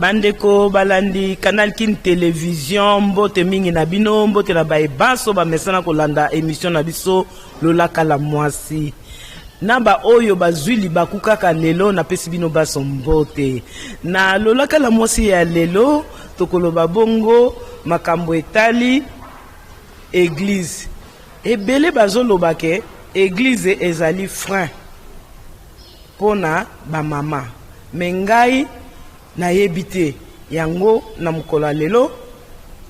Bandeko balandi Canal Kin Télévision mbote mingi na bino mbote na bae baso ba mesana kolanda émission na biso lolaka la mwasi naba oyo bazwili bakukaka lelo na pesi bino baso mbote na lolaka la mwasi ya lelo tokoloba bongo makambo etali église ebele bazoloba ke église ezali frein pona ba mama mengai na yebite yango na mukola lelo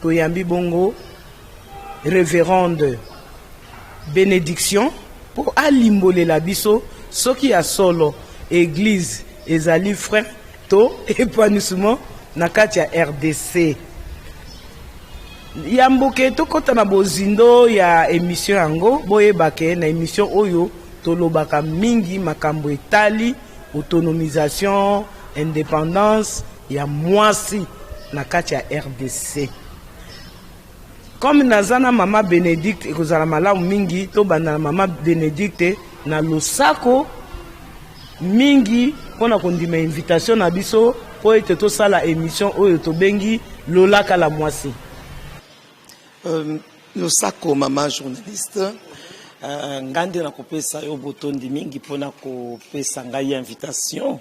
to yambi bongo révérende bénédiction pour alimboler la biso soki ya solo église ezali frère to épanouissement na kati ya RDC yamboke to kota na bozindo ya émission yango boyebake na émission oyo tolobaka mingi makambo etali autonomisation indépendance ya mwasi na kati ya RDC. Comme nazana mama Bénédicte ekozala malamu mingi to banda mama Bénédicte na losako mingi pona kondima invitation na biso po ete to sala émission oyo to bengi lolaka la mwasi. Losako mama journaliste ngande na kopesa yo botondi mingi pona kopesa ngai invitation.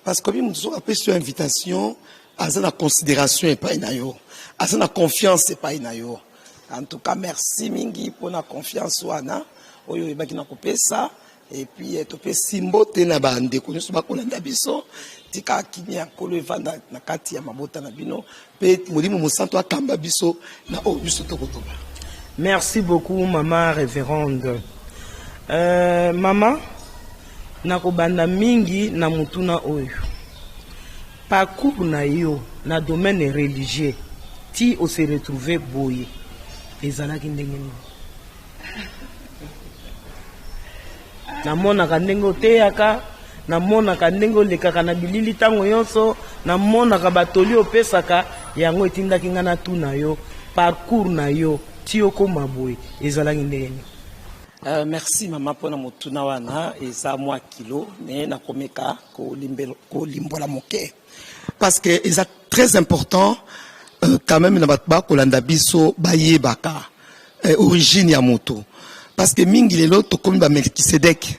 Parce que nous avons appelé sur invitation, à la considération et pas inayo, à la confiance et pas inayo. En tout cas, merci mingi pour la confiance wana. Oyo ibaki na kopesa et puis to pe simbo te na bande ko nso bakolanda biso tika kinya kolo evanda na kati ya mabota na bino pe molimo mosanto akamba biso na o biso to kotoba. Merci beaucoup maman révérende. Maman nakobanda mingi na mutuna oyo parcours na yo na domaine religieux ti o se retrouver boye ezalaki ndenge nini namonaka ndenge oteyaka namonaka ndenge olekaka na bilili ntango nyonso namonaka batoli opesaka yango etindaki nga na tuna yo parcours na yo ti okoma boye ezalaki ndenge nini. Merci maman pour na motuna wana eza mwa kilo mais na komeka ko limbola moke parce que c'est très important quand même na batba ko landa biso bayebaka origine ya moto parce que mingi lelo to komi ba Melkisedek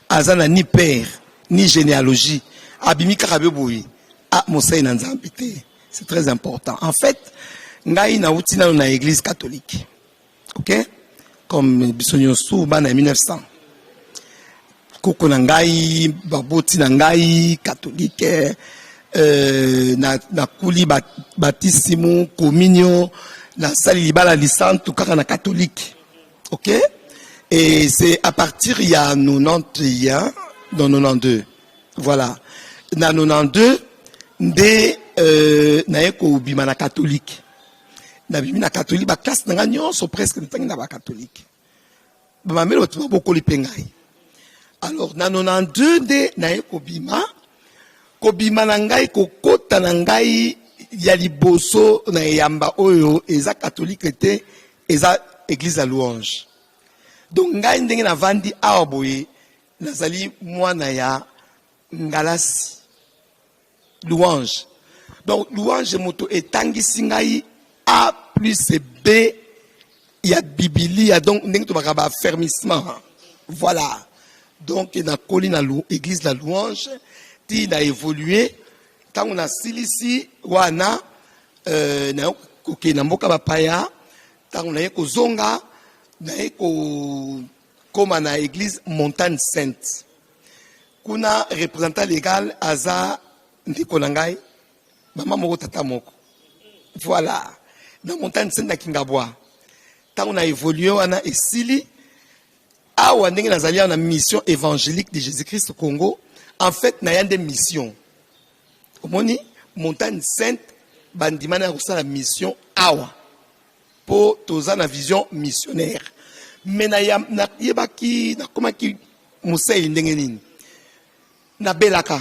azana ni père ni généalogie abimika kabeboyi a mosai na nzambe te. C'est très important en fait ngai na utina na église catholique. OK, comme bisonyo souba na 1900 koko na ngai baboti na ngai catholique na kuli baptisimo communion na sali libala lisantu kaka na catholique. OK, et c'est à partir il y a 91 dans 92 voilà na 92 nde na eko bima na catholique. Na bimi na catholique ba classe na nyonso presque ntangi na ba catholique ba mamelo tu beaucoup li pengai. Alors na 92 de na ekobima kobima na ngai kokota na ngai ya liboso na yamba oyo eza catholique te eza église à louange. Donc ngai ndenge na vandi awaboye nazali mwana ya ngalasi louange. Donc louange moto etangisi ngai A plus B, il y a Bibli, donc il y a un fermissement. Voilà. Donc, il y a une église de la louange, il a évolué. Quand on a silisi, on a mboka bapaya, quand on a zonga, comme on a église Montagne Sainte. On a représentant légal, Aza, Ndikonangai, maman moko tata moko. Voilà. Dans Montagne Sainte na Kingabwa. Quand on a évolué, on a esili awa ndenge nazali na mission évangélique de Jésus-Christ au Congo. En fait, na yande mission. Omoni montagne sainte bandimana ya la mission awa. Pour toza na vision missionnaire. Mais na yebaki na komaki musei ndenge nini. Na belaka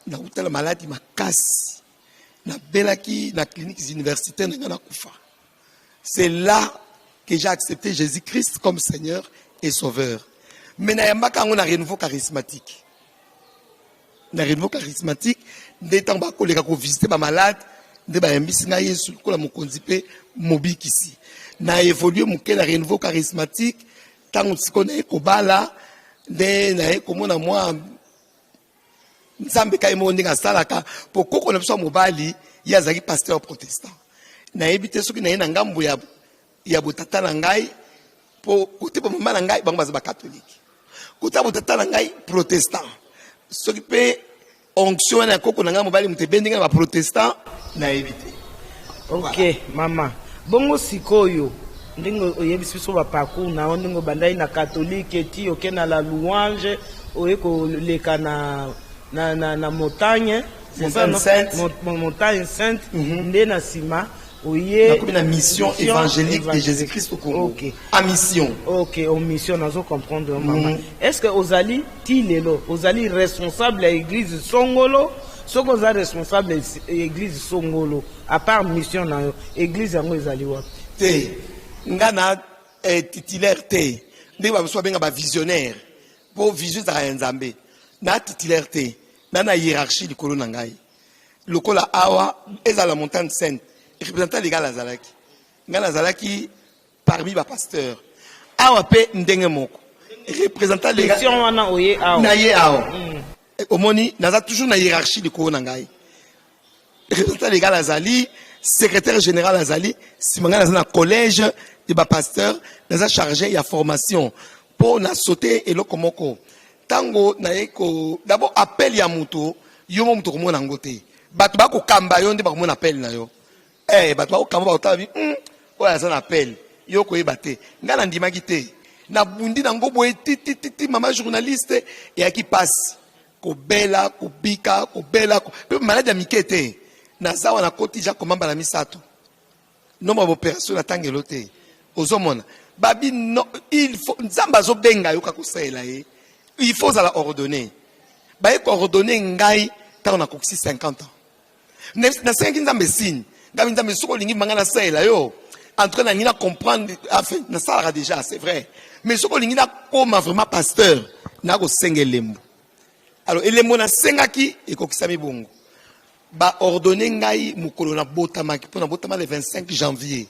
na utala maladie makasi. Na belaki na cliniques universitaires na kufa. C'est là que j'ai accepté Jésus-Christ comme Seigneur et Sauveur. Mais na yambaka on a renouveau charismatique. Na renouveau charismatique, des temps ba koleka ko visiter ba malade, de ba yambisi na Yesu ko la mokonzi pe mobiki ici. Na évolué muke na renouveau charismatique, tant sikona ko bala, de na ko mona moi nzambe kay mo ndinga salaka pour ko na biso mobali ya zaki pasteur protestant. Na ebité soki na ngambo ya botata na ngai po côté ba mama na ngai bango baza ba catholique. Côté botata na ngai protestant. Soki pe onction na koko na ngai mobali mutebendinga ba protestant na ebité. OK, voilà. Mama. Bongo sikoyo ndingo oyebisi biso ba parcours na ndingo bandai na catholique ti okena la louange oyeko leka na montagne, montagne sainte, nde na sima oye na mission évangélique de Jésus-Christ au Congo. OK. À mission. OK, en mission nazo comprendre maman. Est-ce que ozali tilelo, ozali responsable à l'église Songolo, soko za responsable à l'église Songolo, à part mission na église yango ezali wapi? Te. Ngana titulaire te. Ndenge ba so benga ba visionnaire. Pour vision za nzambe. Na titulaire te. Na hiérarchie likolo na ngai. Lokola awa eza la montagne sainte. Représentant légal à Zalaki. Ngana Zalaki parmi les pasteurs. Awa pe ndenge moko. Représentant légal. Si on a oye awa. Na ye awa. Omoni naza toujours na hiérarchie de ko na ngai. Représentant légal à Zali, secrétaire général à Zali, si manga na collège de ba pasteur, naza chargé ya formation pour na sauter eloko moko. Tango na eko d'abord appel ya muto, yo mo muto ko mona ngote. Bato ba ko kamba yo nde ba ko mona appel na yo. Bato ba kamba ba otabi oya za na appel yo ko ebate ngana ndimaki te na bundi na ngobo titi mama journaliste et aki passe ko bela ko bika ko bela ko pe malade ya mikete na zawa na koti ja komamba na misato nomba opération na tangelo te ozomona babi no il faut nzamba zo benga yo ka ko sela il faut ça la ordonner ba ko ordonner ngai ta on a koksi 50 ans na 5 nzambe signe ngabi nzambe soko lingi mangana sela yo en train de comprendre enfin na sala déjà c'est vrai mais soko lingi na comme vraiment pasteur na ko sengelembo alors elembo na sengaki e ko kisami bongo ba ordonner ngai mukolo na botamaki pour na botama le 25 janvier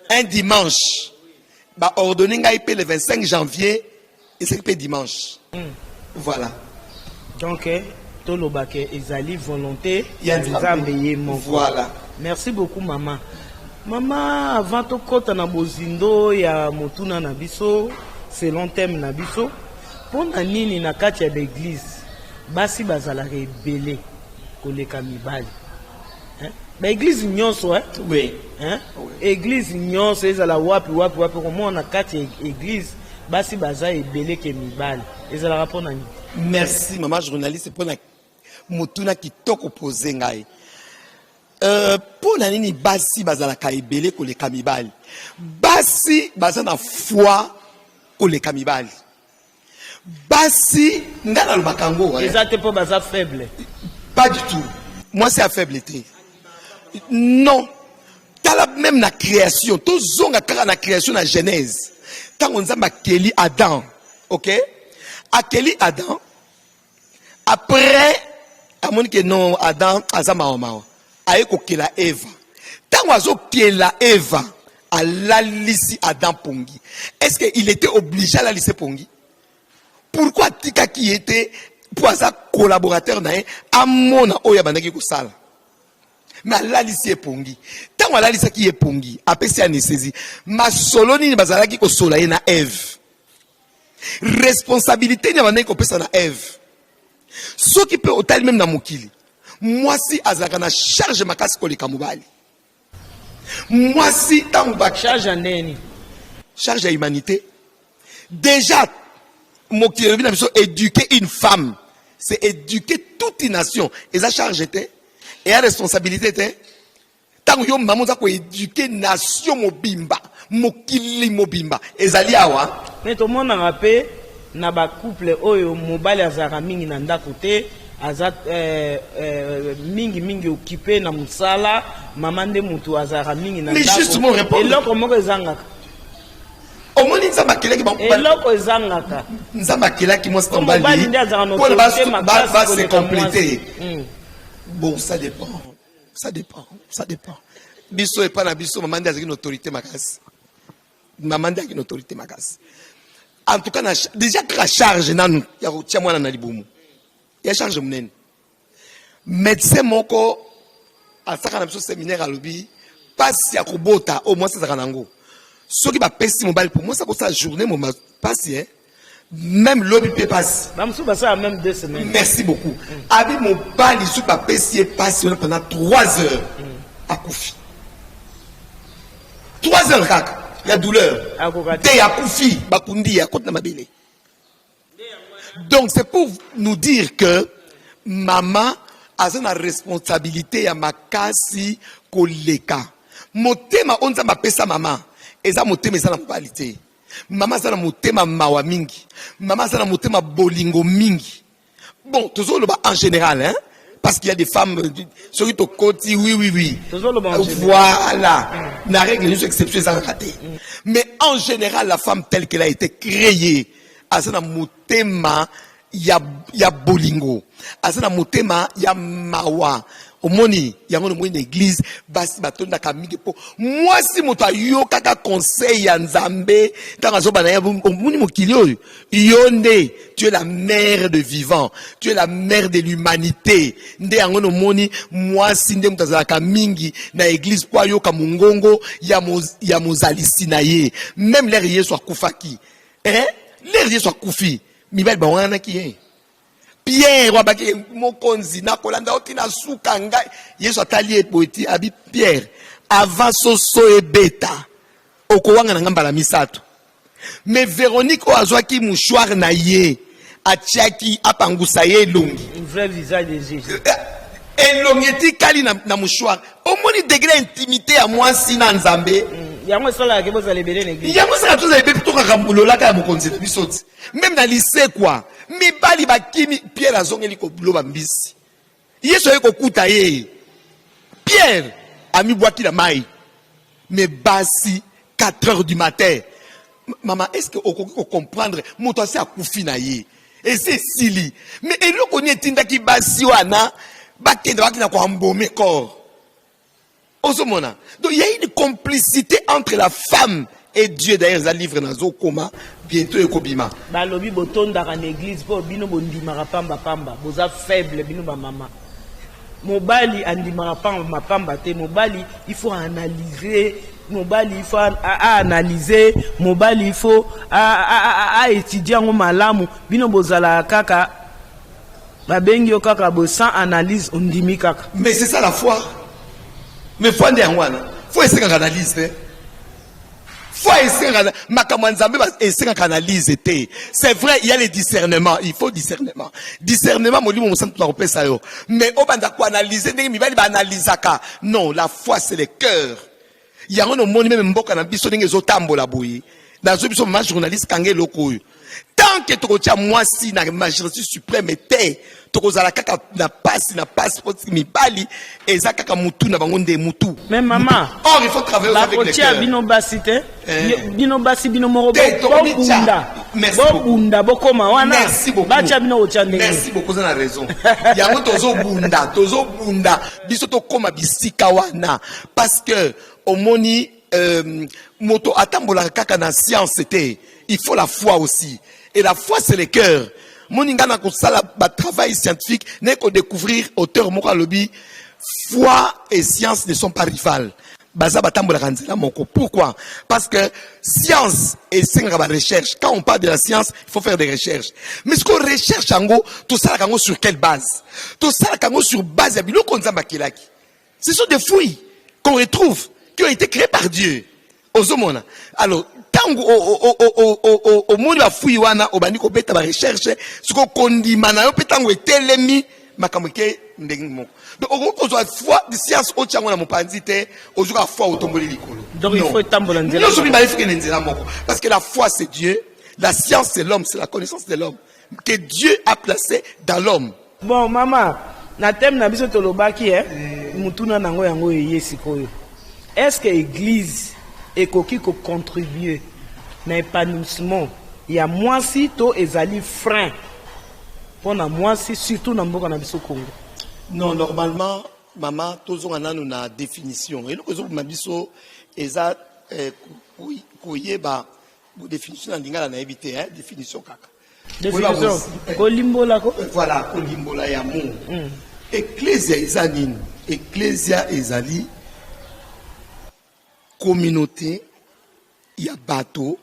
un dimanche ba ordonner ngai pe le 25 janvier et c'est pe dimanche voilà donc tolobake ezali volonté ya nzambe ye moko. Voilà. Merci beaucoup maman. Maman avant to kota na bozindo ya motuna na biso selon thème na biso pona nini na kati ya l'église basi bazala rebelle koleka mibali. Ba église nyonso oui. Église nyonso ezala wapi komo na kati ya église basi baza ebele ke mibali. Ezala rapona nini? Merci maman journaliste pour na motuna kitoko poser ngai. Pour la nini basi bazala ka ebele koleka mibali. Basi bazana foi koleka mibali. Basi ngana lo bakango. Exacte pour baza faible. Pas du tout. Moi c'est à faibleté. Non. Tala même la création, tout zonga kaka na création na Genèse. Tant on zamba keli Adam. OK? Akeli Adam. Après amoni que non Adam azama oma. Aeko kela Eva. Tant oiseau kela Eva à la lisi Adam pongi. Est-ce qu'il était obligé à la laisser pongi? Pourquoi tika qui était pour sa collaborateur na amona oya bandaki ko sala? Mais la lisi epongi. Tant la lisi qui epongi, apesi anesthésie. Ma soloni ni bazalaki ko sola na Eve. Responsabilité ni bandaki ko pesa na Eve. Ce qui peut otal même na mokili. Moi si azaka na charge makasi koleka mobali. Moi si tant ba charge neni. Charge à humanité. Déjà éduquer une femme, c'est éduquer toute une nation. Et ça charge était, et la responsabilité était, tant que maman a éduquer nation mobimba, mokili mobimba, et zali awa. Mais tout le monde a rappelé, na ba couple oyo mobali azara mingi na ndako te, azat mingi occupé na musala, maman de mutu azara mingi na ndako. Mais justement répondre. Et là comment ezangaka? Au moins nzamba kelaki ba. Et là ezangaka. Nzamba kelaki moi c'est mbali. Pour se compléter. Bon, ça dépend. Biso et pas na biso, maman a une autorité makasi. Maman a une autorité makasi. En tout cas, déjà que la charge nan ya tia mwana na libumu. Ya charge munene. Médecin moko a saka na biso séminaire à lobby, passe ya kobota au moins ça kanango. Ce qui va passer mobile pour moi ça pour sa journée mon passe hein. Même lobby peut passer. Bamsou ba ça même 2 semaines. Merci beaucoup. Abi mon bal il sous pas passer pendant 3 heures à Koufi. 3 heures kaka. Il y a douleur. Dès à Koufi, Bakundi, à côté de Mabélé. Donc c'est pour nous dire que maman a une responsabilité à makasi koleka. Motema onza mapesa maman. Eza motema eza na qualité. Maman ça na motema mawa mingi. Maman ça na motema bolingo mingi. Bon, toujours le bas en général hein. Parce qu'il y a des femmes sur le côté, oui. Voilà. La règle est exceptionnelle, raté. Mais en général, la femme telle qu'elle a été créée, asana motema ya bolingo, asana motema ya mawa. Au moni, il y a une église, basi batonda kamige po. Moi si moto yo kaka conseil ya nzambe, tanga zo bana ya moni mokilio, yonde, tu es la mère de vivant, tu es la mère de l'humanité. Nde yangono moni, moi si nde mutazala kamingi na église po yo kamungongo ya mozalisi na ye. Même l'air yeso akufaki. Hein? L'air yeso akufi. Mibel ba wana ki hein? Pierre wabaki mokonzi na kolanda otina suka ngai Yesu atali epoti abi Pierre avant soso ebeta okowanga na ngamba la misato mais Véronique o azwaki mouchoir na ye atiaki apangusa ye longi un vrai visage de Jésus elongeti kali na mouchoir au moni degré intimité à moi si na nzambe yango sala ke boza lebele l'église yango sala toza lebele to ka kambulola ka mokonzi bisoti même na lycée quoi mibali bakimi Pierre azongeli ko loba mbisi Yesu ayeko kuta ye Pierre ami boaki la mai mais basi 4 heures du matin maman est-ce que on comprendre moto asi akufi na ye et c'est sili mais eloko ni etinda ki basi wana bakenda bakina ko ambome corps osomona donc il y a une complicité entre la femme et Dieu. D'ailleurs ça livre nazo koma bientôt ekobima balobi botonda ka l'église po bino bondimaka pamba boza faible bino ba mama mobali andimaka pamba te mobali il faut analyser mobali il faut analyser mobali il faut étudier ngo malamu bino bozala kaka babengi yo kaka bo sans analyse ondimi kaka mais c'est ça la foi mais foi nde ngwana faut essayer d'analyser faut essayer essayer d'analyser c'est vrai il y a le discernement il faut discernement molimo mo santu na pesa yo mais o banda ko analyser ndenge mibali ba analysaka non la foi c'est le cœur il y a un moni même mboka na biso ndenge zotambola boyi dans ce biso ma journaliste kangé lokoyo tant que tokotia moi si na majesté suprême était tokozala kaka na passe mibali eza kaka mutu na bango nde mutu mais maman or il faut travailler avec le cœur bino basi te bino basi bino moko bunda bokoma wana bacha bino ochande merci beaucoup za na raison yango tozo bunda biso to koma bisika wana parce que omoni moto atambola kaka na science c'était il faut la foi aussi et la foi c'est le cœur moninga na kosala ba travail scientifique n'est qu'au découvrir auteur moko lobby foi et science ne sont pas rivales baza batambola kanzela moko pourquoi parce que science et senga ba recherche quand on parle de la science il faut faire des recherches mais ce qu'on recherche ango tout ça kango sur quelle base tout ça kango sur base ya biloko nzamba kelaki ce sont des fruits qu'on retrouve qui ont été créés par Dieu ozomona alors tango au monde la fouille wana obandi ko beta ba recherche siko kondima na yo petango etelemi makamike ndenge moko donc on doit foi de science au tiango na mopanzi te ozuka foi otomboli likolo donc il faut tambola nzela non so bima ifike nzela moko parce que la foi c'est Dieu, la science c'est l'homme, c'est la connaissance de l'homme que Dieu a placé dans l'homme. Bon maman na thème na biso tolobaki mutuna nango yango yesi koyo est-ce que église ekoki ko contribuer na épanouissement ya mwasi to ezali frein pour na mwasi surtout na mboka na biso Congo? Non, normalement maman tozonga nanu na définition et lokozo mabiso eza koyeba définition na lingala na ebité définition kaka définition kolimbola ko voilà kolimbola ya monde. Ecclesia ezali ecclesia ezali communauté ya bato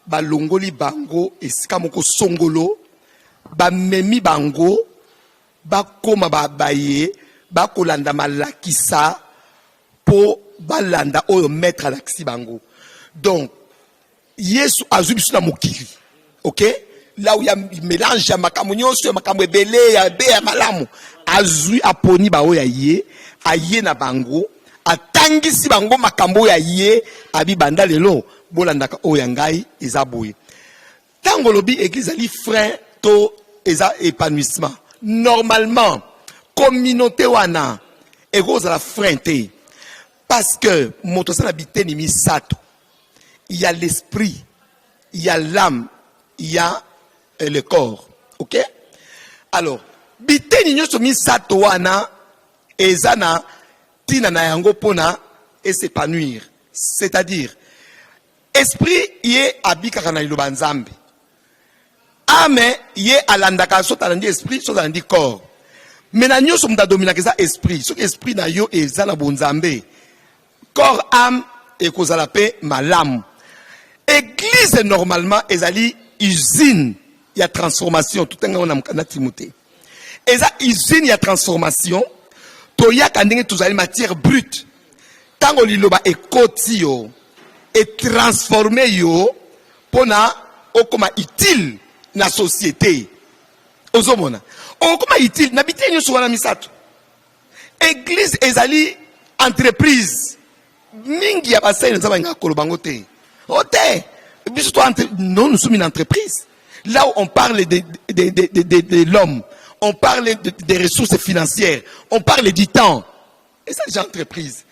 balongoli bango esika moko songolo bamemi bango bakoma babaye bakolanda malakisa po balanda oyo maître alakisi bango. Donc Yesu azwi biso na mokili, ok, là où il y a mélange ya makambo nyonso ya makambo ebele ya be ya malamu azwi aponi ba oyo aye na bango atangisi bango makambo ya ye abi banda lelo bolandaka oyo ngai eza boye. Tango lobi église ali frère to eza épanouissement normalement communauté wana egoza la frère parce que moto sana biteni misato, il y a l'esprit, il y a l'âme, il y a le corps, ok? Alors biteni nyoso misato wana ezana tina na yango pona et s'épanouir, c'est-à-dire esprit yé abika na liloba nzambe, ame yé alandaka so talandi esprit so talandi corps. Mena nyoso mta domina keza esprit, so esprit na yo ezala bonzambe, corps âme et kozala pe malamu. Église normalement ezali usine ya transformation tout un on a Timothée. Eza usine ya transformation toya kandenge tozali matière brute. Tango liloba ekoti yo et transformer yo pona okoma utile na société. Ozomona. Okoma utile na bitenyo so wana misato. Église ezali entreprise. Mingi ya basai nzaba nga kolobango te. Ote. Non, nous sommes une entreprise. Là où on parle de l'homme, on parle des ressources financières, on parle du temps. Et ça, c'est une entreprise.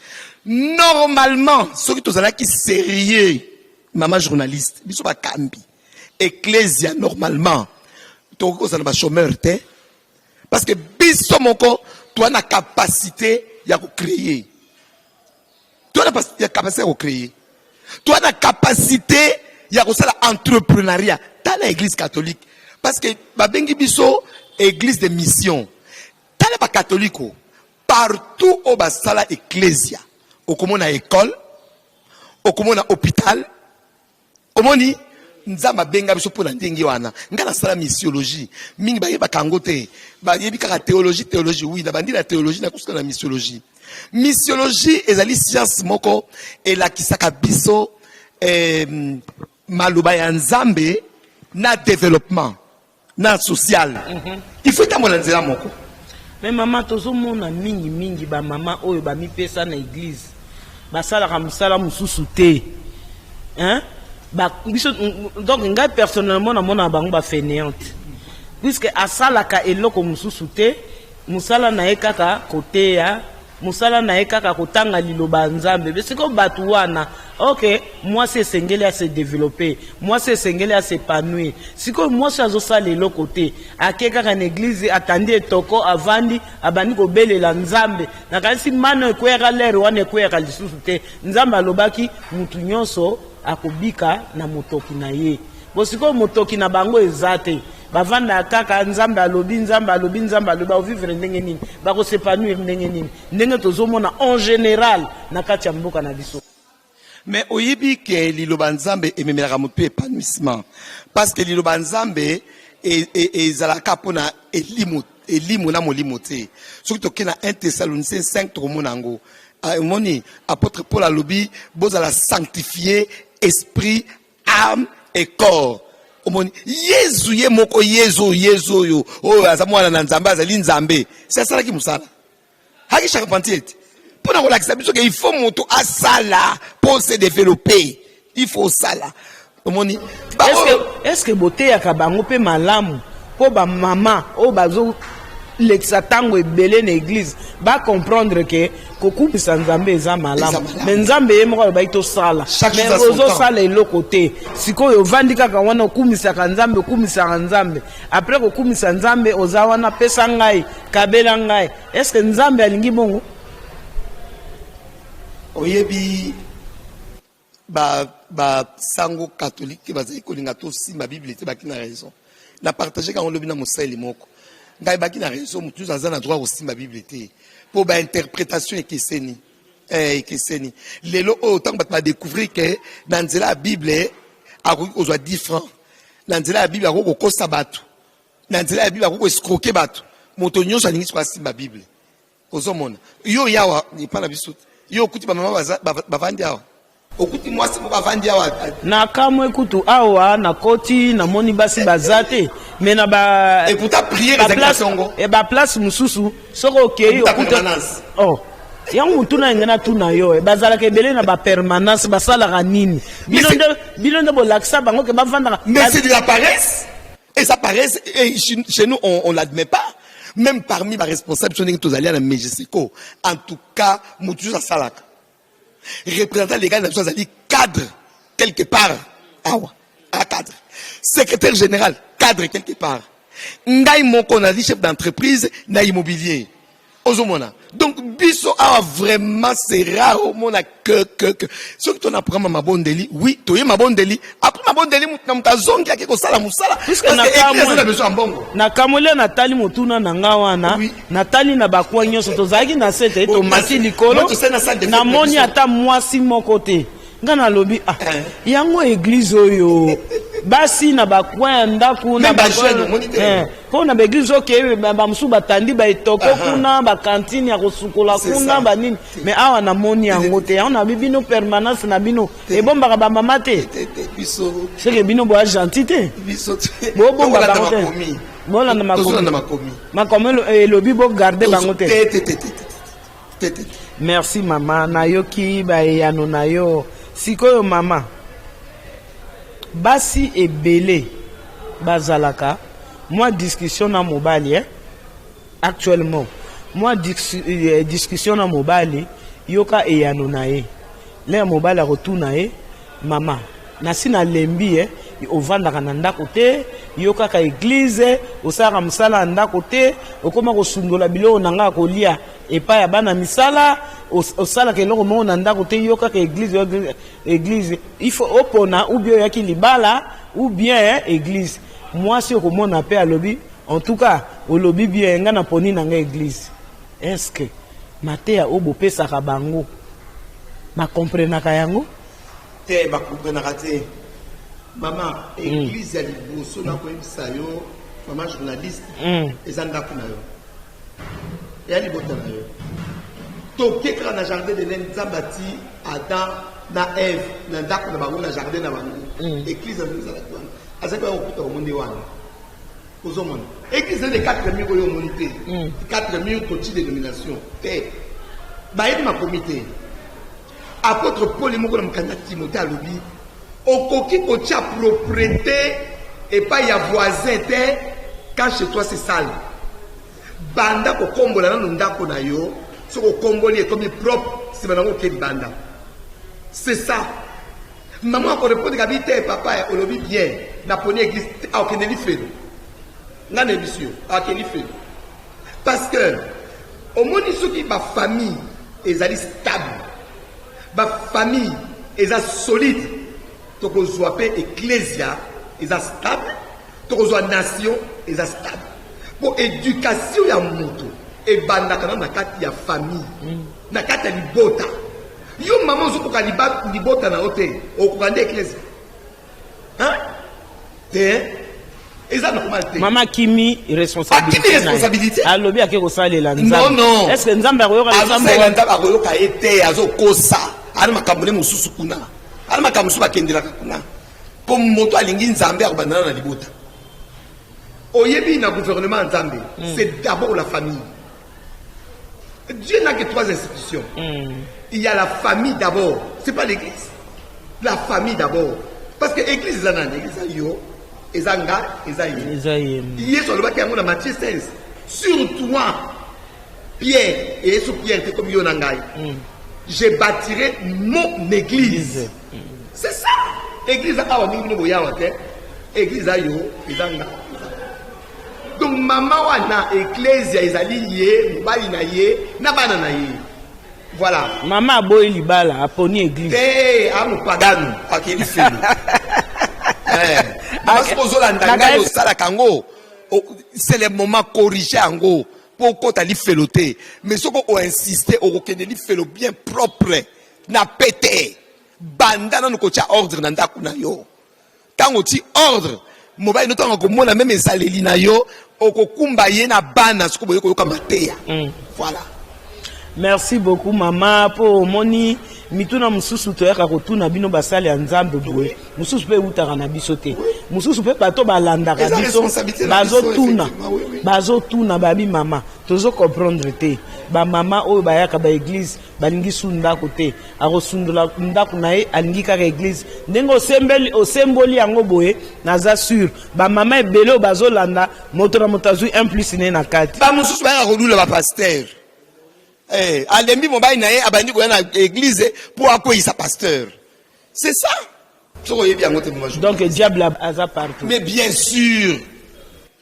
Normalement, ceux qui sont là qui sérieux, maman journaliste, ils sont pas cambi. Ecclésia, normalement, tu as un chômeur, parce que biso moko, tu as la capacité de créer. Tu as la capacité de créer. Tu as la capacité de faire l'entrepreneuriat dans l'église catholique. Parce que babengi biso église de mission. Dans les catholiques, partout où basala ecclésia, au komona école, au komona hôpital, au moni nzamba benga biso pour ndenge wana. Ngala sala missiologie. Mingi ba yeba kangote. Ba yebi kaka théologie oui, na bandi la théologie na kusala la missiologie. Missiologie ezali science moko et la kisaka biso maloba ya nzambe na développement na social. Il faut tamola nzela moko. Mais maman tozo mona mingi ba mama oyo ba mi pesa na église. Ba sala ka musala mususu te. Hein? Ba biso donc ngai personnellement na mona bango ba fainéante. Puisque asala ka eloko mususu te, musala na ekaka côté ya musala na ekaka kotanga liloba nzambe. Mais c'est comme batu wana. Ok, moi c'est sengeli à se développer, moi c'est sengeli à s'épanouir. Si comme moi ça zosa les l'autre côté, à quelqu'un en église attendez toko avandi abani ko bele la nzambe. Na kasi mano ekwera lero wana ekwera lisusu te. Nzamba lobaki mutu nyonso akobika na motoki na ye. Bosiko motoki na bango ezate. Bavanda kaka nzamba alobi ba vivre ndenge nini, ba ko s'épanouir ndenge nini. Ndenge tozomona en général na kati ya mboka na biso. Mais oyebi que liloba nzambe ememelaka moto épanouissement parce que liloba nzambe ezalaka pona elimu na molimo te. Soki tokena 1 Thessaloniciens 5 tokomona ngo moni apôtre Paul alobi bozala sanctifié esprit, âme et corps. Yezu ye moko yezu yo. Oh azamwana na nzambe azali nzambe. C'est ça qui musala. Haki charpentier. Pour na relaxer biso que il faut moto asala pour se développer. Il faut sala. Omoni. Est-ce que beauté ya kabango pe malamu po ba mama o bazo l'exatango ebele na église ba comprendre que kokumisa nzambe eza malamu mais nzambe ye moko ba ito sala mais ozo sala eloko te sikoyo ovandi kaka wana okumisaka nzambe après kokumisa nzambe oza wana pesa ngai kabela ngai est-ce que nzambe alingi bongo oyebi ba sango catholique bazali kolinga to simba bible te bakina raison na partager quand on le bina mosali moko ngai bakina raison mutu za na droit aussi ma bible te pour ba interprétation ekeseni lelo autant ba découvrir que dans la bible a kozwa différent dans la bible a kokosa bato dans la bible a ko escroquer bato moto nyonso alingi kwa simba bible kozomona yo yawa ni pa na biso yo kuti ba mama bavandi awa okuti mwasi moko avandi awa na kamwe kutu awa na koti na moni basi bazate mais na ba et pour ta prière exactement et ba place mususu soko okei okuta oh yango tuna ngena tuna yo bazala ke belé na ba permanence basala nini bilondo bo laksa bango ke bavanda mais c'est de la paresse et ça paresse et chez nous on l'admet pas même parmi les responsables qui sont allés à la Mexico en tout cas mutu ça salaka représentant légal de la cadre quelque part cadre secrétaire général cadre quelque part ngai moko na chef d'entreprise na immobilier ozomona donc biso a vraiment c'est rare au monde que ce que tu as pris ma bondeli oui tu es ma bondeli après ma bondeli mutazongi yake ko sala musala parce que na kamole natali mutuna na ngawana natali na bakwa nyonso tozaki na sete to mati likolo na moni ata mwasi moko te ngana lobi yango église oyo basi na bakwa ndaku na po na église oke ba musu batandi ba etoko kuna ba cantine ya kosukola kuna ba nini mais awa na moni yango te on a bino permanence na bino e bomba ba mama te biso c'est que bino bo gentité biso bo bomba ba te bola na makomi lobi bo garder bango te merci mama na yoki ba yano na yo sikoyo mama basi ebele bazalaka moi discussion na mobali actuellement moi discussion na mobali yoka eyano na ye le mobali akotuna ye mama nasi na lembi ovandaka na ndako te yoka ka église osaka mosala na ndako te okoma kosundola biloko na nga kolia epai ya bana misala osalaka eloko moko na ndako te yoka ka église il faut opona ou bien oyaki libala ou bien église mwasi okomona pe alobi en tout cas olobi bien nga na poni na nga église est-ce que mateya oyo bopesaka bango bakomprenaka yango te bakomprenaka te mama église ya liboso nakoyebisa yo mama journaliste eza ndako na yo ya libota na yo tokekaka na jardin de l'Éden nzambe ati Adam na Ève na ndako na bango na jardin na bango église ezalaki wana azalaki bakokuta komonde wana ozomona église eza de 4 mille oyo omoni te 4 mille toti dénomination te bayebi makomi te apôtre Paul moko na mokanda Timothée alobi okoki kotia propriété epai ya voisin te quand chez toi c'est sale banda kokombola nano ndako na yo soko komboli ekomi propre si banango ke banda c'est ça maman ko répondre kabi te papa olobi bien na poni église a okende li felo ngana ebisio a okende li felo parce que au moni soki ba famille ezali stable ba famille eza solide tokozwa pe ecclesia eza stable tokozwa nation eza stable pour éducation ya moto et bandaka na kati ya famille na kati ya libota yo maman ozokoka libota na ote okokande ecclesia te eza normal te mama kimi responsabilité alobi ake kosalela nzambe non est-ce que nzambe akoyoka nzambe akoyoka ete azokosa ana makambo ne mosusu kuna alma kamsu bakendela kuna comme moto alingi nzambe akubandana na libota oyebi na gouvernement nzambe c'est d'abord la famille. Dieu n'a que 3 institutions. Il y a la famille d'abord, c'est pas l'église. La famille d'abord. Parce que l'église est là, l'église est yo, ezanga, ezaye. Hier sur le bac, il y a Matthieu 16. Sur toi, Pierre, et sur Pierre, c'est comme Yonangai. Je bâtirai mon église. C'est ça. L'église a l'église a yo, ezanga. Donc maman wana ecclesia ezali ye mobali na ye na bana na ye. Voilà. Maman boy libala aponi église. Amu pagano akeli felo. Parce que Zolanda sala kango c'est le moment corriger ango pour kota li feloté. Mais ce qu'on insister au kende li felo bien propre na pété. Banda na ko tia ordre na ndaku na yo. Tango ti ordre mobile noto ngo mona même esaleli na yo okokumba ye na bana siko boye ko kamateya. Voilà. Merci beaucoup maman pour moni mituna mususu toyaka kotuna bino basali ya nzambe boye mususu pe utaka na biso te mususu pe bato balandaka biso bazotuna babi mama tozo comprendre te ba mama oyo bayaka ba église balingi sunda kote akosundula ndako na ye alingi kaka église ndenge osemboli yango boye naza sûr ba mama ebele bazolanda moto na moto azwi 1+ ne na kati ba mususu bayaka kolula ba pasteur. Alembi mobile na ye abandi ko na église pour accueillir sa pasteur. C'est ça. Donc le diable a partout. Mais bien sûr.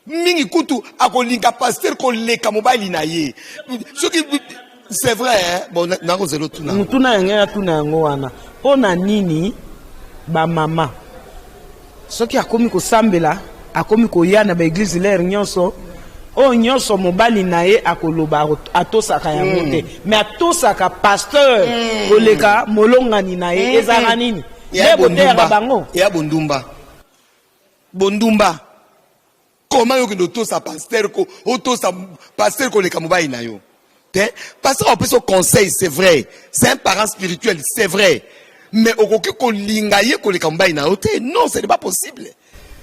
Mingi kutu akolinga pasteur ko leka mobile na ye. C'est vrai hein. Bon na ko zelo tuna. Mutuna ngena tuna ngo wana. Pona nini ba mama. Soki akomi ko sambela, akomi ko yana ba église l'air nyonso. O nyonso mobali na ye akoloba atosaka yango te mais atosaka pasteur koleka molongani na ye ezaka nini ya bondumba comment yo kendo tosa pasteur ko otosa pasteur koleka mobali na yo te pasteur on peut se conseil c'est vrai c'est un parent spirituel c'est vrai mais okoki kolinga ye koleka mobali na yo te non ce n'est pas possible.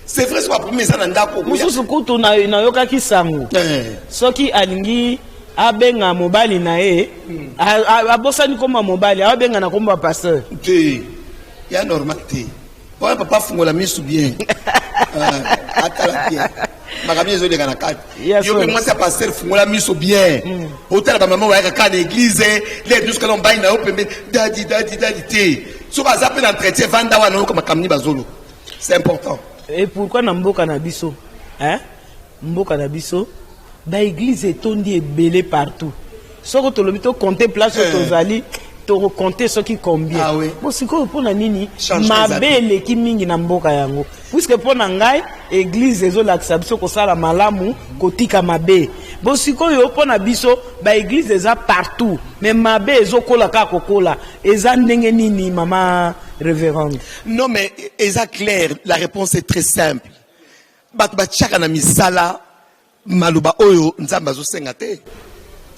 C'est vrai, c'est pas pour ça ndako. Mususu kutu na yoka kisango. Soki alingi abenga mobali na ye, abosani koma mobali, abenga na komba pasteur. Té. Ya normal té. Bon papa fungola misu bien. Atala bien. Makamie zo de kana kat. Yo pe moi ça pasteur fungola misu bien. Hôtel ba maman wa ka na église, les jusqu'à l'on baina yo pembe dadi té. So ba zape l'entretien vanda wa no comme kamni bazolo. C'est important. Et pourquoi na mboka na biso hein mboka na biso ba église etondi ebele partout soko tolobi to compter place tozali to compter soki combien ah oui. Bon siko pona nini mabele ki mingi na mboka yango puisque pona ngai église ezolakisa biso kosala malamu kotika mabe bon siko yo pona biso ba église eza partout mais mabe ezokola ka kokola eza ndenge nini mama révérende? Non mais eza clair, la réponse est très simple. Bat chaka na misala maluba oyo nzamba zo senga te.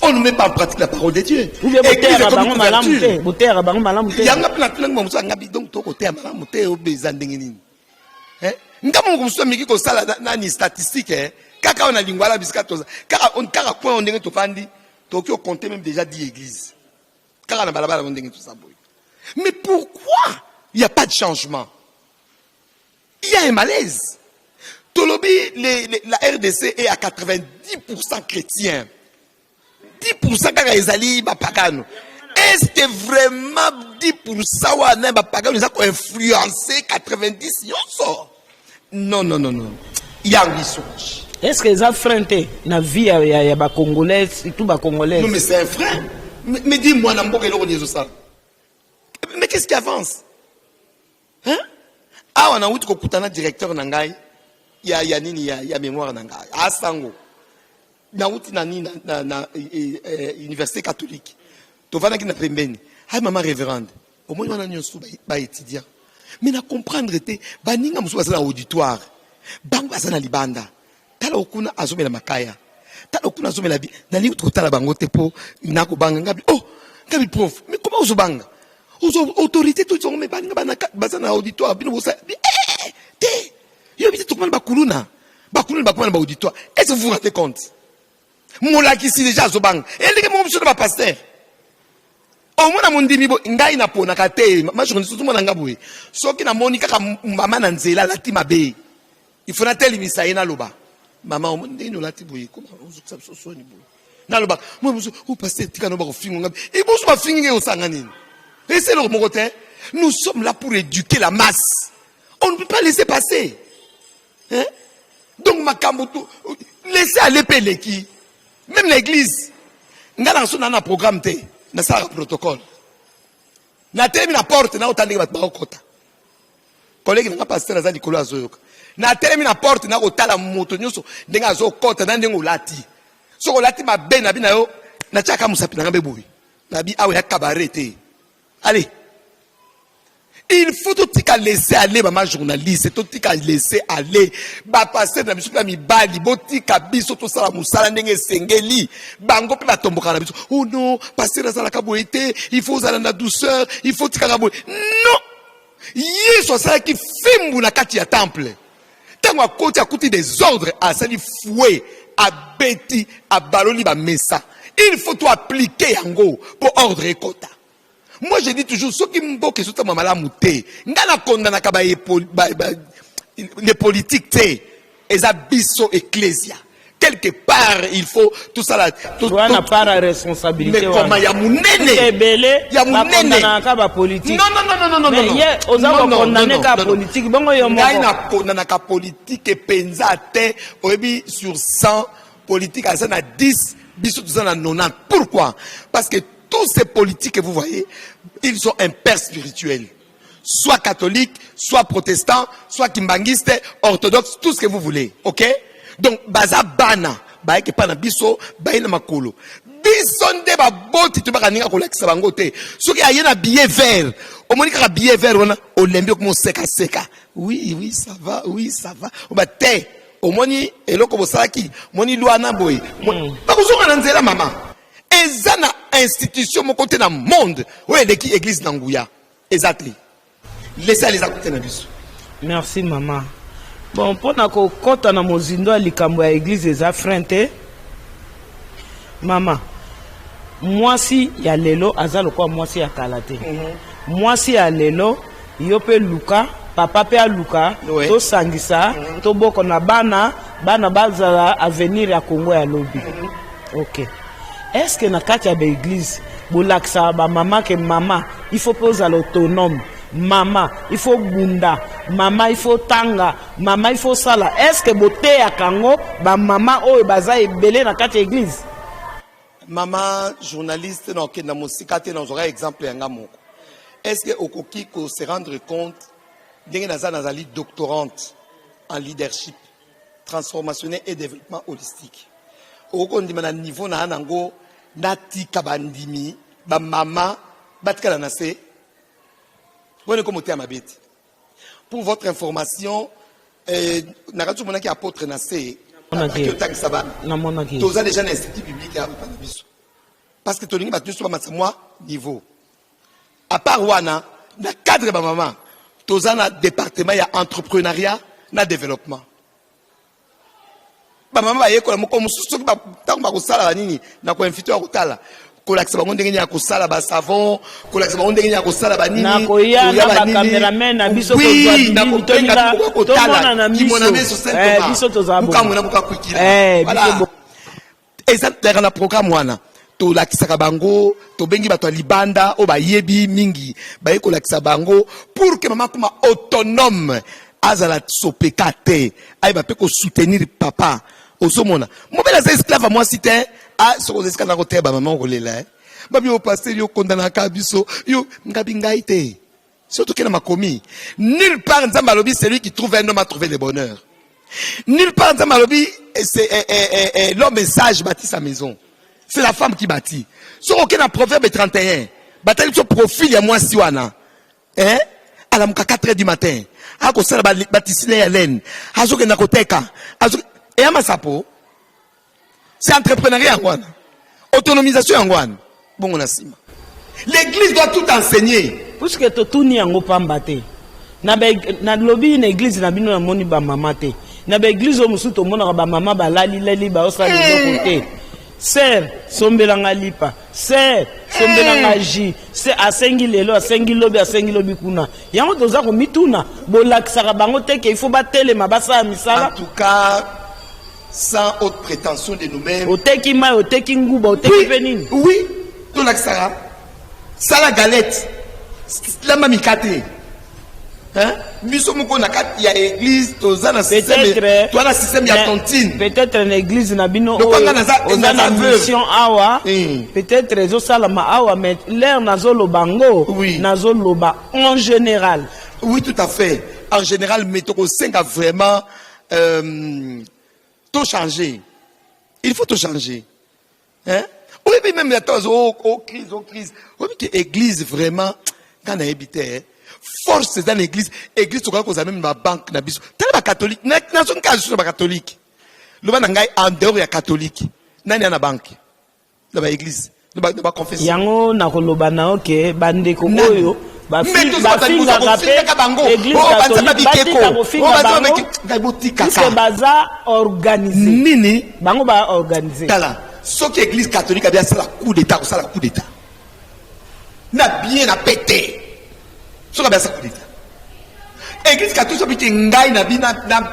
On ne met pas en pratique la parole de Dieu. Yanga pla pla ngomuso ngabi donc to côté malamu te obeza ndenge nini. Ngamo ngomuso miki ko sala nani statistique kaka on a lingwala biskatoza kaka on kaka point on ndenge to fandi to ki compter même déjà 10 églises. Kaka na balabala on ndenge to saboy. Mais pourquoi il n'y a pas de changement? Il y a un malaise. Tolobi, la RDC est à 90% chrétien. 10% kakaizali bapagano. Est-ce que vraiment 10% wana bapagano ils ont influencé 90 yonso? Non. Il y a un mensonge. Est-ce que ça freine na vie ya ba congolais tout ba congolais? Non mais c'est un frein. Mais dis-moi namboka eloko dezo ça. Mais qu'est-ce qui avance? Hein? Ah, on a eu un directeur nangai. Il y a mémoire nangai. Ah, sango. Na outi na université catholique. To vana ki na pembeni. Ah, maman révérende. Au moins on a nyosu ba étudiant. Mais na comprendre te baninga musu basala auditoire. Bango basala libanda. Tala okuna azomela makaya. Tala okuna azomela bi. Na li utotala bango te po na ko banga ngabi. Oh, ngabi prof. Mais comment uzobanga? aux autorités tout sont mais bazana auditoire bino bosa te yo bité tout ba kuluna ba auditoire est-ce que vous vous rendez compte molaki si déjà zobang et les mo mso ba pasteur au moins mon dimi bo ngai na pona ka te ma je tout mona ngabwe soki na moni kaka mama na nzela la timabe il faut na teli misaina loba mama o ndino la tiboye comment on se so so ni bo na loba moi ou pasteur tika no ba ko fingo ngabe e bo so ba fingi o sanga nini. Laissez le côté. Nous sommes là pour éduquer la masse. On ne peut pas laisser passer. Hein? Donc, Makambutu, laissez aller payer qui. Même l'église. Nous avons un programme, nous avons un protocole. Nous avons une porte, nous avons un kota. Collègue, nous avons passé dans la Nicolas Zoyoka. Nous avons une porte, nous avons un moto, nous avons un kota, nous avons un lati. Si on lati ma ben, nous avons un chaka musapi, nous avons un bébé. Nous avons un cabaret. Allez, il faut tout laisser aller, maman journaliste, tout laisser aller. Bah passer dans la mi bali, botika biso tout ça la musala nenge sengeli, bango pe batomboka na biso. Oh non, passer dans la kaboité, il faut aller la douceur, il faut tikabou. Non, yeso ça qui fimbu na kati ya temple. Tango a côté à côté des ordres à sali fouet, à beti, à baloli ba messa. Il faut tout appliquer yango pour ordre et quota. Moi, je dis toujours, ceux qui me disent que c'est un malade, les politiques, les abyssaux ecclésia. Quelque part, il faut tout ça là. Tout n'a pas la responsabilité. Mais comment il y a mon nene? Il y a mon nene. Non, non. Mais il y a aux politique. Bon, il y a une politique et penzate, sur 100 politiques, à 10, bisous, 90. Pourquoi? Parce que tous ces politiques que vous voyez, ils sont un père spirituel. Soit catholiques, soit protestants, soit kimbangistes, orthodoxes, tout ce que vous voulez. Ok? Donc, baza bana, baeke pana biso, baina makolo. Bisonde ba boti tu baka ninga kolakisa bango te. Soki ayena billet vert, au moni ka billet vert wana, o lembi ko mo seka. Oui, ça va. O ba te, au moni eloko bosaki, moni luana boy. Ba kuzoka na nzela mama. Ezana institution mon côté dans le monde où est l'église d'Angouya. Exactement. Laissez les côté dans biso. Merci maman. Bon pour na ko kota na mozindo likambo ya église eza frente. Maman. Moi si ya lelo azalo kwa moi si ya kalate. Moi si ya lelo yo pe luka papa pe a luka to sangisa to boko na bana bazala avenir ya Congo ya lobi. OK. Est-ce que dans l'église, maman que maman, il faut poser l'autonome, maman, il faut bunda, maman, il faut tanga, maman, il faut sala. Est-ce que beauté à Kango, maman, oh, baza est belé dans l'église? Maman, journaliste, dans la musique, dans un exemple, est-ce que Okoki peut se rendre compte d'une doctorante en leadership, transformationnel et développement holistique? Au niveau na nango nati kabandimi ba mama batkala na se bonne comme te mabeti pour votre information na radio monaki apôtre na se na monaki tous déjà dans l'institut public à Panabiso parce que tolingi batu so ba moi niveau à part wana na cadre ba mama tous na département ya entrepreneuriat na développement. Maman ye ko mo ko mususu ba tango ba ko sala nini na ko invité ko tala ko lakisa ba ndenge nya ko sala ba savon ko lakisa ba ndenge nya ko sala ba nini na ko ya na ba cameraman na biso ko to na ko tala na biso to za bo buka mona buka kwikira biso exact na programme wana to lakisa ka bango to bengi bato libanda o ba yebi mingi ba ko lakisa bango pour que maman kuma autonome azala sopekate ay ba pe ko soutenir papa. Osomona mobela za esclave moi cité a so ko esclave na ko teba maman ko lela babi o pasteur yo kondana ka biso yo ngabi ngaite surtout que na makomi nulle part nzamba lobi c'est lui qui trouve un homme à trouver le bonheur nulle part nzamba lobi c'est l'homme sage bâtit sa maison c'est la femme qui bâtit so aucun na proverbe 31 batali so profil ya moi si wana hein à la 4h du matin a ko sala bâtissine ya laine azoke na koteka azoke et à Massapo, c'est entrepreneuriat autonomisation en bon on a l'église doit tout enseigner puisque totuni yango pamba te na lobby na église na bino na moni ba mama te na ba église o musu to mona ba mama ba lali ba osala loko te sœur sombelanga lipa sœur sombelanga ji c'est asengi lelo asengi lobi kuna yango toza ko mituna bolakisaka bango te ke il faut batelema basala misala. En tout cas, sans haute prétention de nous-mêmes. Oteki mai, oteki nguba, oteki penini. Oui, tout l'accès. Ça la galette. La mamikate. Hein? Bisomoko na kat ya église, tozana système. Toi la système ya tontine. Peut-être une église na bino on a la mission awa. Peut-être les salama awa mais l'air nazolo bango. Oui. Nazolo ba en général. Oui, tout à fait. En général, Métro 5 a vraiment tout changé. Il faut tout changer. Hein? Oui, mais même la crise. Oui, mais l'église vraiment, quand on a habité, force dans l'église, l'église, tu crois qu'on a même ma banque, na biso. T'as la catholique, n'a son cas sur la catholique. Le ban ngai en dehors ya catholique. Nani na banque. La église. Le ba confession. Yango na koloba na ok, bande ko oyo. Église organisée. Bango ba organisé. Ce qui église catholique a bien ça la coup d'état, ça la coup d'état. N'a bien à péter. Ce qui a bien ça coup d'état. Église catholique ça peut être ngai na bien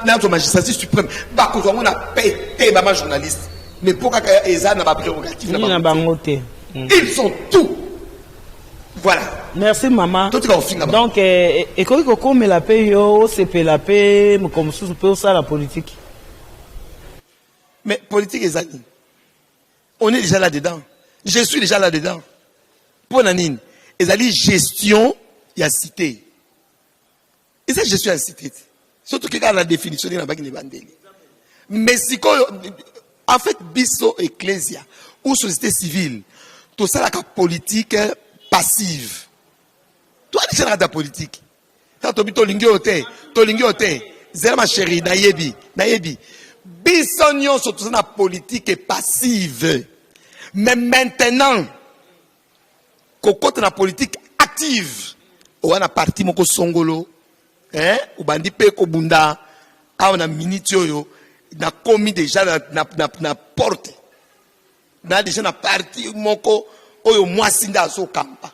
na magistrat suprême. Ba ko on a pété ba journaliste. Mais pourquoi eza na ba prérogative na ba. Ils sont tout. Voilà. Merci maman. Donc et comme la paix yo c'est la paix comme ça peut ça la politique. Mais politique est amis. On est déjà là dedans. Je suis déjà là dedans. Pour nanine, ezali gestion ya cité. Et ça gestion ya cité. Surtout que quand la définition de la bague ne bandeli. Mais si en fait biso ecclesia ou société civile, tout ça la politique passive. Toi, tu es dans la politique. Quand tu es zéro ma chérie, nayebi. Bisognon surtout dans la politique passive. Mais maintenant, quand tu la politique active, on a parti moko songolo, hein, ou bandi pe ko bunda, on a minitio yo, na commis déjà na porte. Na déjà na parti moko oyo mwasinda so kampa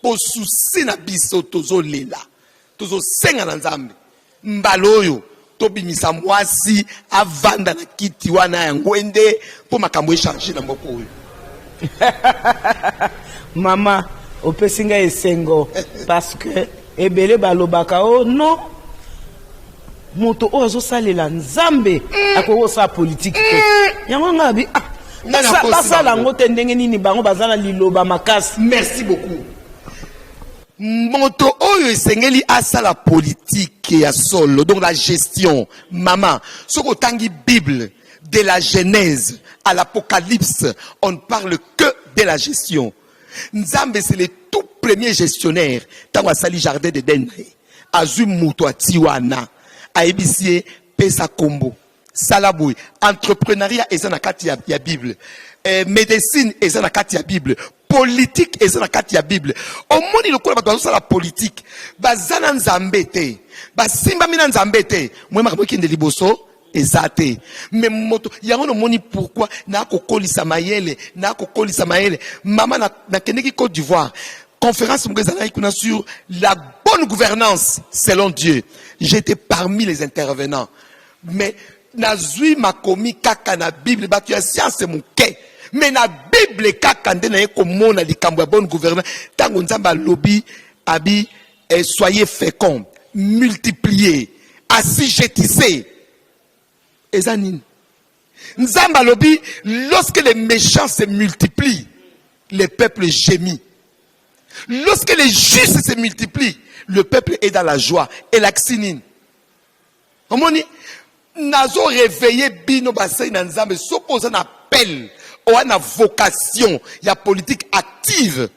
po susi na biso tozo lela tozo senga na nzambe mbalo oyo tobimisa mwasi avanda na kiti wana ya ngwende po makambo echange na moko oyo. Mama opesinga esengo parce que ebele balobaka oh non moto ozo salela nzambe akoko sa politique yango ngabi Merci beaucoup. Moto oyo esengeli asa la politique ya solo, donc la gestion. Maman, ce qu'on tangi Bible, de la Genèse à l'Apocalypse, on ne parle que de la gestion. Nzambe c'est le tout premier gestionnaire. Tango sali jardin de Denre, azu muto atiwana, aibisie pesa kombo. Salaboui, entrepreneuriat est dans la Bible, médecine est dans la Bible, politique est dans la Bible. Au monde il le connaît la politique. Bazana nzambete, basimba mina nzambete. Moi ma kende liboso ezate. Mais moto, yango no moni pourquoi na kokolisa mayele, Maman na kendeki Côte d'Ivoire. Conférence sur la bonne gouvernance selon Dieu. J'étais parmi les intervenants. Mais nazui makomi kaka na Bible batu ya science mon ke mais na Bible kaka ndena yeko mona likambo ya bonne gouvernance tango nzamba lobby abi soyez féconds multipliez assujettissez ezanine nzamba lobby lorsque les méchants se multiplient le peuple gémit lorsque les justes se multiplient le peuple est dans la joie et l'axinine omoni nazo réveillé bino basei na nzambe s'opposer un appel ou une vocation il y a politique active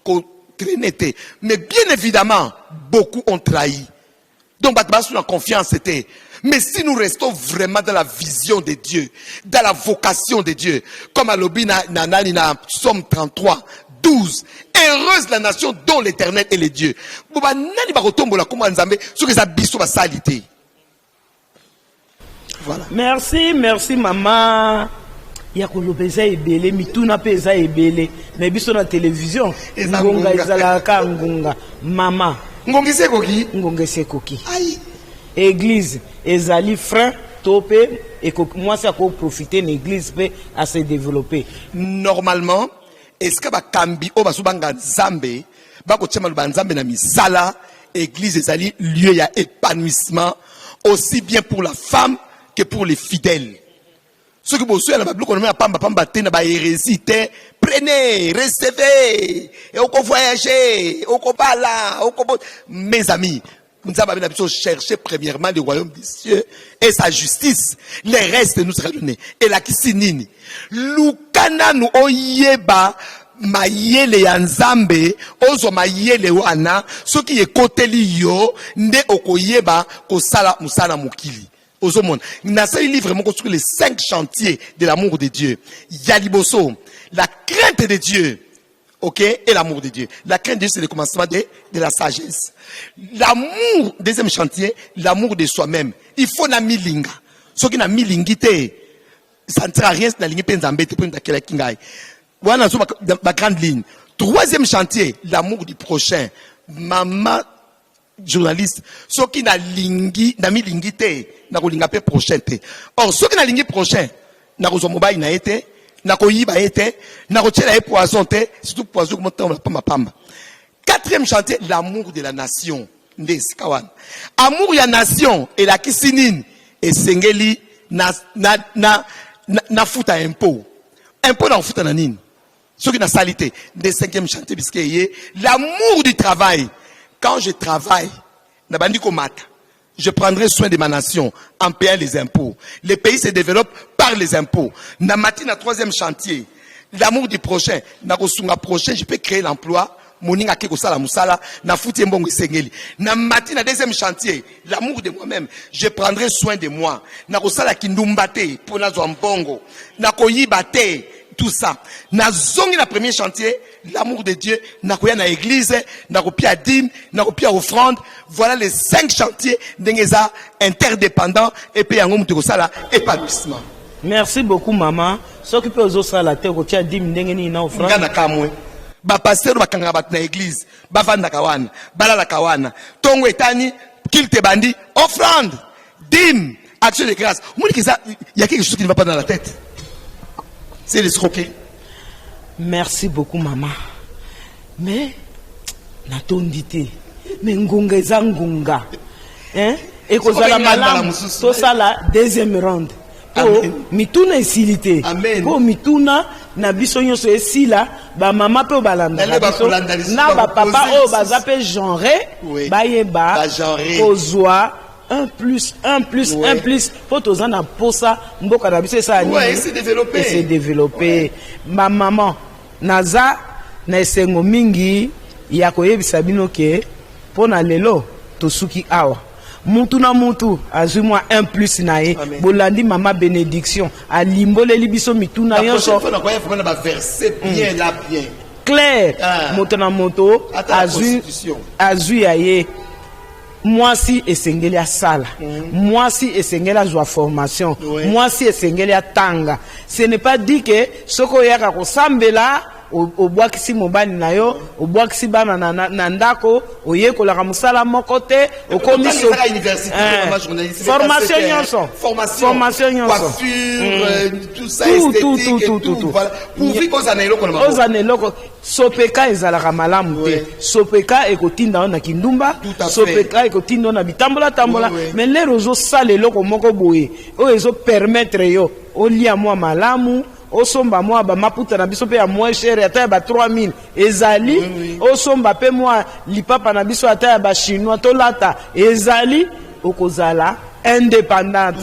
qu'on traînait mais bien évidemment beaucoup ont trahi donc battre la confiance c'était mais si nous restons vraiment dans la vision de Dieu dans la vocation de Dieu comme à l'obina na Somme 33 12 12. Heureuse la nation dont l'Éternel est le Dieu. Boba nani ba kotombola kuma nzambe so que ça biso ba salité. Voilà. Merci maman. Ya kolobeza ebele mituna peza ebele mais biso na télévision ngonga ezalaka ngonga mama ngongise koki aïe église ezali frein topé et moi ça ko profiter l'église peut à se développer normalement est-ce que ba kambi o basubanga nzambe ba ko tshema ba nzambe na misala église ezali lieu ya épanouissement aussi bien pour la femme que pour les fidèles. Ceux qui bossent à la Bible, on a pamba tena ba hérésie, prenez, recevez, et on voyager, on là, mes amis, nous avons besoin de chercher premièrement le royaume des cieux et sa justice. Les restes nous sera donné. Et la kisinini, lukana nous oyeba mayele ya nzambe ozo mayele wana soki ekoteli yo nde okoyeba kosala musala mokili. Nasali livre sur les 5 chantiers de l'amour de Dieu. Yaliboso, la crainte de Dieu, ok, et l'amour de Dieu. La crainte de Dieu, c'est le commencement de la sagesse. L'amour, deuxième chantier, l'amour de soi-même. Il faut na milinga. Ce qui na milingité, ça ne sert à rien si na lingi penzambe te penda kela kingai. Voilà ma grande ligne. Troisième chantier, l'amour du prochain. Maman journaliste, ce qui n'a lingi, n'a mis lingité, n'a ko linga pe prochain te. Or, ce qui n'a lingi prochain, n'a ko zomoba ina été, n'a ko yiba été, n'a ko tchela poison te, surtout poison comme on pamba pamba. Quatrième chantier, l'amour de la nation. Ndesikawan. Amour ya nation et la kisinine et sengeli na futa impôt. Impôt na futa na nine. Ce qui n'a salité. Des 5e chantier bisqueye, l'amour du travail. Quand je travaille, je prendrai soin de ma nation en payant les impôts. Les pays se développent par les impôts. Namati na 3e chantier, l'amour du prochain. Nakosunga prochain, je peux créer l'emploi. Moninga keko sala musala, na futi mbongo sengeli. Namati na 2e chantier, l'amour de moi-même. Je prendrai soin de moi. Nakosala kindumbate pour nazo mbongo. Nakoyibate. Tout ça. Nazongi la premier chantier, l'amour de Dieu, nakoya na église, nakopia à dîme, nakopia offrande. Voilà les 5 chantiers d'engeza interdépendants et puis yango mutu kosala épanouissement. Merci beaucoup maman. Ce qui peut aux la terre kotia dîme ndengeni na offrande. Ngana kamwe. Ba pasteur ba kanga bat na église, ba vanda kawana, balala kawana. Tongo etani, kilte bandi, offrande, dîme, action de grâce. Moni que ça, il y a quelque chose qui ne va pas dans la tête. C'est l'escroquer. Merci beaucoup, maman. Mais, na tondité. Mais ngonga eza ngonga. Hein? Et qu'on a la malam, tout ça la 2e ronde. Oh, mituna esilité. Amen. Oh, mituna, na bisonyo so esila, ba mama pe balanda. Na ba papa oh bazape genre, ba yeba, ozwa. 1 plus 1 plus 1 plus pour tous en posa mboka na biso ça ouais c'est développé et c'est développé ma maman naza na esengo mingi ya koyebisa bino ke pona lelo tosuki awa mutu na mutu azui moi 1 plus na ye bolandi mama bénédiction alimboleli biso mituna yonso na koya fona ba verset bien là bien clair mutu na mutu azui aye moi si esengeli ya sala moi si esengeli ya joie formation moi si esengeli ya tanga ce n'est pas dit que soko yaka ko sambela obwakisi mobali na yo obwakisi bana na ndako oyekolaka musala moko te okomiso formation nyonso coiffure tout ça esthétique tout voilà pour vivre ozana eloko sopeka ezalaka malamu te sopeka ekotinda na kindumba sopeka ekotinda na bitambola tambola mais lero ozosala eloko moko boye oyo ezopermettre yo olia mwa malamu osomba mwa ba maputa na biso pe ya moins cher ata ba 3000 ezali osomba pe mwa lipapa na biso ata ya ba chinois to lata ezali okozala indépendante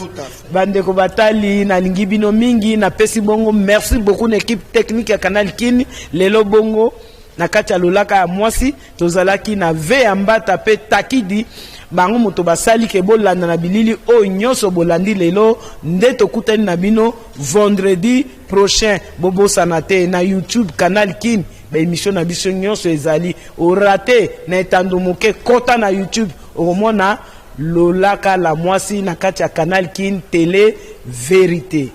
bandeko batali na lingi bino mingi na pesi bongo merci beaucoup na équipe technique ya Canal Kin lelo bongo na kati ya lolaka ya mwasi tozalaki na ve ya mbata pe takidi bango moto basali ke bolanda na bilili o nyoso bolandi lelo nde tokutani na bino vendredi prochain bobo sanate na YouTube Canal Kin émission na biso nyonso ezali orate na etando moke kota na YouTube omona lolaka la mwasi na kati ya Canal Kin Télé Vérité.